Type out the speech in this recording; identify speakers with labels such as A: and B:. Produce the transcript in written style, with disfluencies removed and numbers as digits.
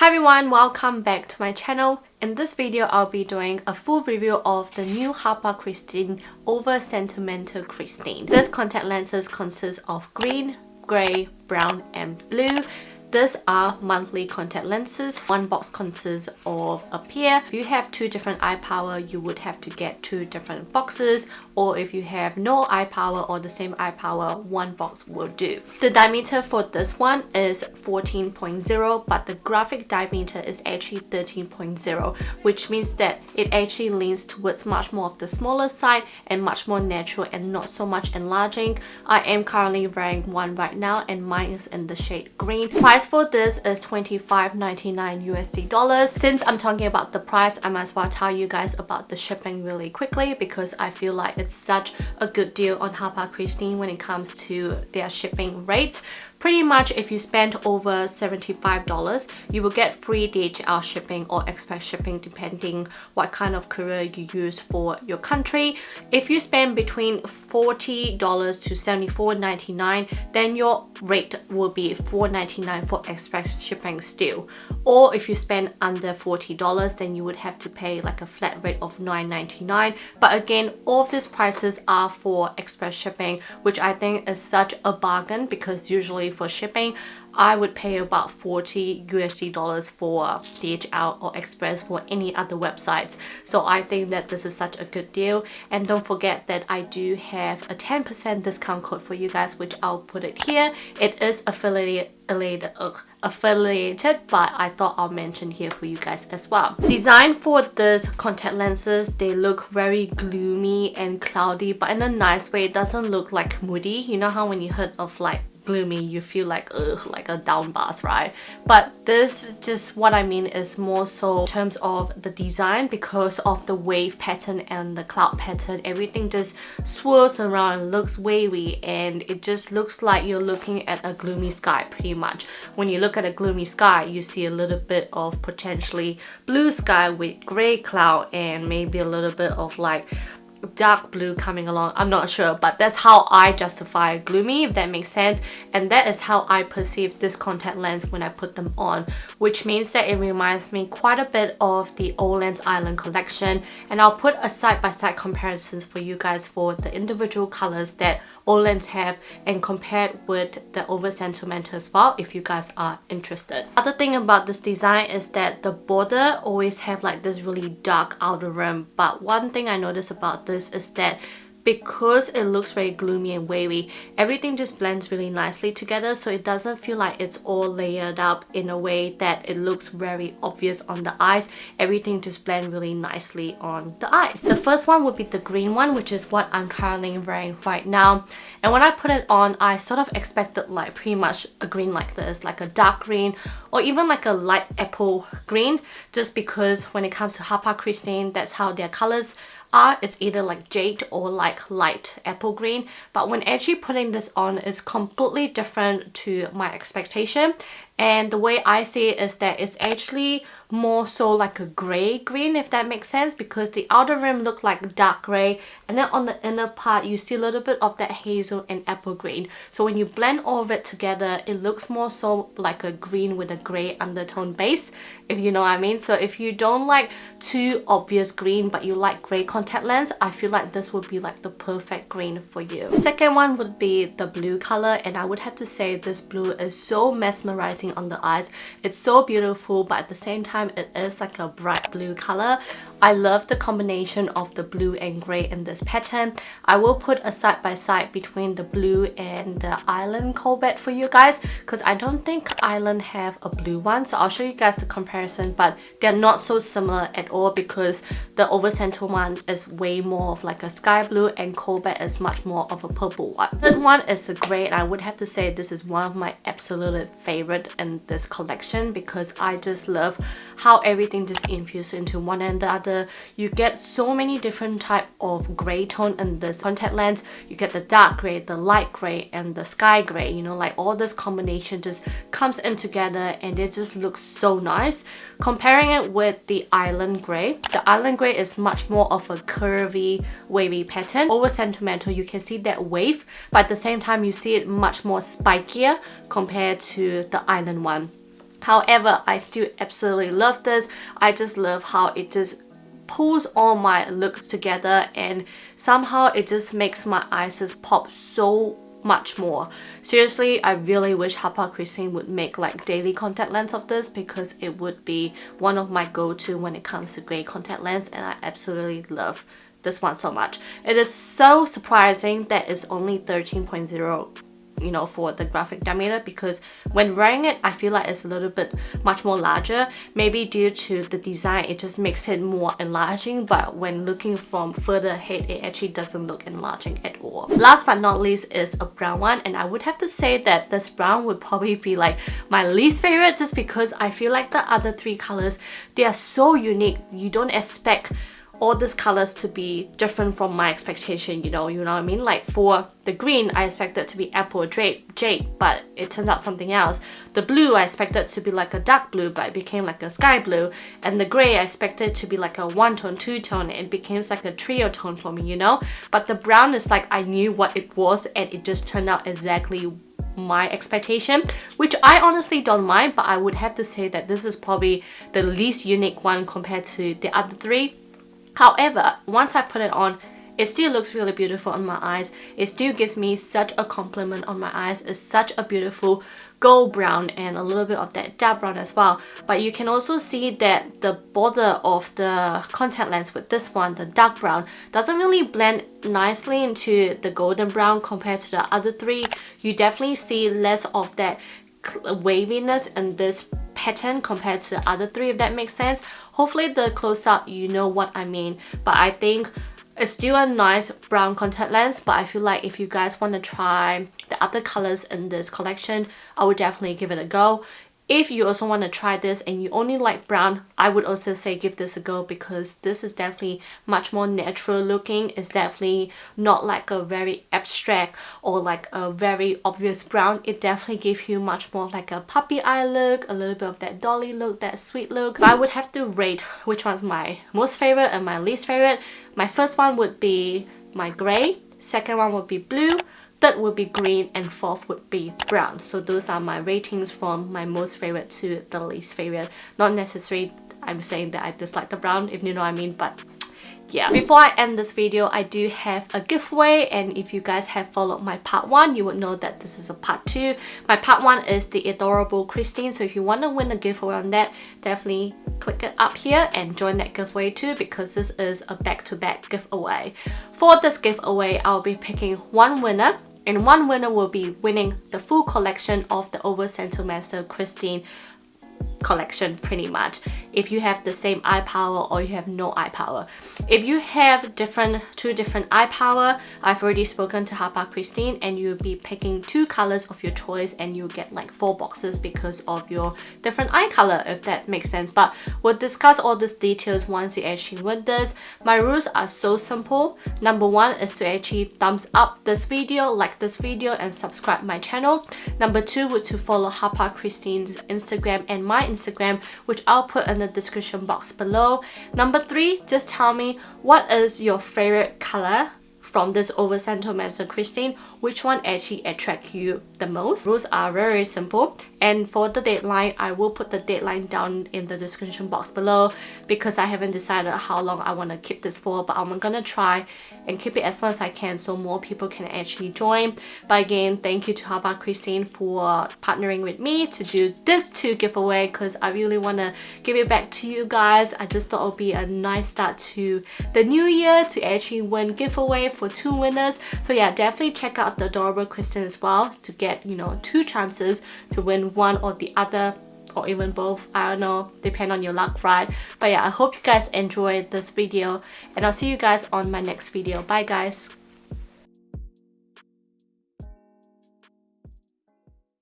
A: Hi everyone, welcome back to my channel. In this video, I'll be doing a full review of the new Hapa Kristin Oversentimental Kristin. This contact lenses consist of green, grey, brown and blue. These are monthly contact lenses. One box consists of a pair. If you have two different eye power, you would have to get two different boxes, or if you have no eye power or the same eye power, one box will do. The diameter for this one is 14.0, but the graphic diameter is actually 13.0, which means that it actually leans towards much more of the smaller side and much more natural and not so much enlarging. I am currently wearing one right now and mine is in the shade green. Price for this is $25.99 USD. Since I'm talking about the price, I might as well tell you guys about the shipping really quickly because I feel like it's such a good deal on Hapa Kristin when it comes to their shipping rates. Pretty much if you spend over $75, you will get free DHL shipping or express shipping depending what kind of courier you use for your country. If you spend between $40 to $74.99, then your rate will be $4.99 for express shipping still. Or if you spend under $40, then you would have to pay like a flat rate of $9.99. But again, all of these prices are for express shipping, which I think is such a bargain because usually for shipping, I would pay about $40 USD for DHL or Express for any other websites. So I think that this is such a good deal. And don't forget that I do have a 10% discount code for you guys, which I'll put it here. It is affiliated, but I thought I'll mention here for you guys as well. Design for this contact lenses, they look very gloomy and cloudy, but in a nice way. It doesn't look like moody. You know how when you heard of like gloomy, you feel like ugh, like a down bars, right? But this, just what I mean is more so in terms of the design, because of the wave pattern and the cloud pattern, everything just swirls around and looks wavy, and it just looks like you're looking at a gloomy sky pretty much. When you look at a gloomy sky, you see a little bit of potentially blue sky with gray cloud and maybe a little bit of like dark blue coming along. I'm not sure, but that's how I justify gloomy, if that makes sense. And that is how I perceive this contact lens when I put them on, which means that it reminds me quite a bit of the Olens Island collection. And I'll put a side-by-side comparisons for you guys for the individual colors that Olens have and compared with the Oversentimental as well, if you guys are interested. Other thing about this design is that the border always have like this really dark outer rim, but one thing I noticed about this is that because it looks very gloomy and wavy, everything just blends really nicely together, so it doesn't feel like it's all layered up in a way that it looks very obvious on the eyes. Everything just blends really nicely on the eyes. The first one would be the green one, which is what I'm currently wearing right now. And when I put it on, I sort of expected like pretty much a green like this, like a dark green or even like a light apple green, just because when it comes to Hapa Kristin, that's how their colors are. It's either like jade or like light apple green, but when actually putting this on, it's completely different to my expectation. And the way I see it is that it's actually more so like a grey green, if that makes sense, because the outer rim look like dark grey, and then on the inner part you see a little bit of that hazel and apple green. So when you blend all of it together, it looks more so like a green with a grey undertone base, if you know what I mean. So if you don't like too obvious green but you like grey contact lens, I feel like this would be like the perfect green for you. Second one would be the blue color, and I would have to say this blue is so mesmerizing on the eyes. It's so beautiful, but at the same time it is like a bright blue color. I love the combination of the blue and grey in this pattern. I will put a side by side between the blue and the Island Colourpop for you guys, because I don't think Island have a blue one, so I'll show you guys the comparison, but they're not so similar at all because the Oversentimental one is way more of like a sky blue and Colourpop is much more of a purple one. Third one is a grey, and I would have to say this is one of my absolute favorite in this collection because I just love how everything just infused into one and the other. You get so many different type of grey tone in this contact lens. You get the dark grey, the light grey and the sky grey, you know, like all this combination just comes in together and it just looks so nice. Comparing it with the Island Grey, the Island Grey is much more of a curvy, wavy pattern. Oversentimental, you can see that wave, but at the same time you see it much more spikier compared to the Island one. However, I still absolutely love this. I just love how it just pulls all my looks together, and somehow it just makes my eyes just pop so much more. Seriously, I really wish Hapa Kristin would make like daily contact lens of this, because it would be one of my go-to when it comes to grey contact lens, and I absolutely love this one so much. It is so surprising that it's only 13.0, you know, for the graphic diameter, because when wearing it I feel like it's a little bit much more larger. Maybe due to the design it just makes it more enlarging, but when looking from further ahead it actually doesn't look enlarging at all. Last but not least is a brown one, and I would have to say that this brown would probably be like my least favorite, just because I feel like the other three colors, they are so unique. You don't expect all these colors to be different from my expectation, you know what I mean? Like for the green, I expected to be apple jade, but it turns out something else. The blue, I expected to be like a dark blue, but it became like a sky blue. And the gray, I expected to be like a one tone, two tone, and it became like a trio tone for me, you know? But the brown is like I knew what it was, and it just turned out exactly my expectation, which I honestly don't mind, but I would have to say that this is probably the least unique one compared to the other three. However, once I put it on, it still looks really beautiful on my eyes. It still gives me such a compliment on my eyes. It's such a beautiful gold brown and a little bit of that dark brown as well. But you can also see that the border of the contact lens with this one, the dark brown, doesn't really blend nicely into the golden brown compared to the other three. You definitely see less of that waviness in this pattern compared to the other three, if that makes sense. Hopefully the close-up you know what I mean, but I think it's still a nice brown contact lens. But I feel like if you guys want to try the other colors in this collection, I would definitely give it a go. If you also want to try this and you only like brown, I would also say give this a go, because this is definitely much more natural looking. It's definitely not like a very abstract or like a very obvious brown. It definitely gives you much more like a puppy eye look, a little bit of that dolly look, that sweet look. But I would have to rate which one's my most favorite and my least favorite. My first one would be my grey, second one would be blue, third would be green, and fourth would be brown. So those are my ratings from my most favorite to the least favorite. Not necessarily I'm saying that I dislike the brown, if you know what I mean, but yeah. Before I end this video, I do have a giveaway, and if you guys have followed my part 1, you would know that this is a part 2. My part 1 is the adorable Kristin, so if you want to win a giveaway on that, definitely click it up here and join that giveaway too, because this is a back-to-back giveaway. For this giveaway, I'll be picking one winner, and one winner will be winning the full collection of the Oversentimental Kristin collection, pretty much, if you have the same eye power or you have no eye power. If you have two different eye power, I've already spoken to Hapa Kristin, and you'll be picking 2 colors of your choice, and you'll get like 4 boxes because of your different eye color, if that makes sense. But we'll discuss all these details once you actually win this. My rules are so simple. Number 1 is to actually thumbs up this video, like this video, and subscribe my channel. Number 2 would to follow Hapa Kristin's Instagram and my Instagram, which I'll put in the description box below. Number 3, just tell me what is your favorite color from this Oversentimental Kristin. Which one actually attracts you the most? Rules are very simple, and for the deadline, I will put the deadline down in the description box below, because I haven't decided how long I want to keep this for, but I'm gonna try and keep it as long as I can so more people can actually join. But again, thank you to Hapa Kristin for partnering with me to do this 2 giveaway, because I really want to give it back to you guys. I just thought it would be a nice start to the new year to actually win giveaway for 2 winners. So yeah, definitely check out the adorable Kristin as well to get, you know, 2 chances to win one or the other, or even both. I don't know, depend on your luck, right? But yeah, I hope you guys enjoyed this video, and I'll see you guys on my next video. Bye guys.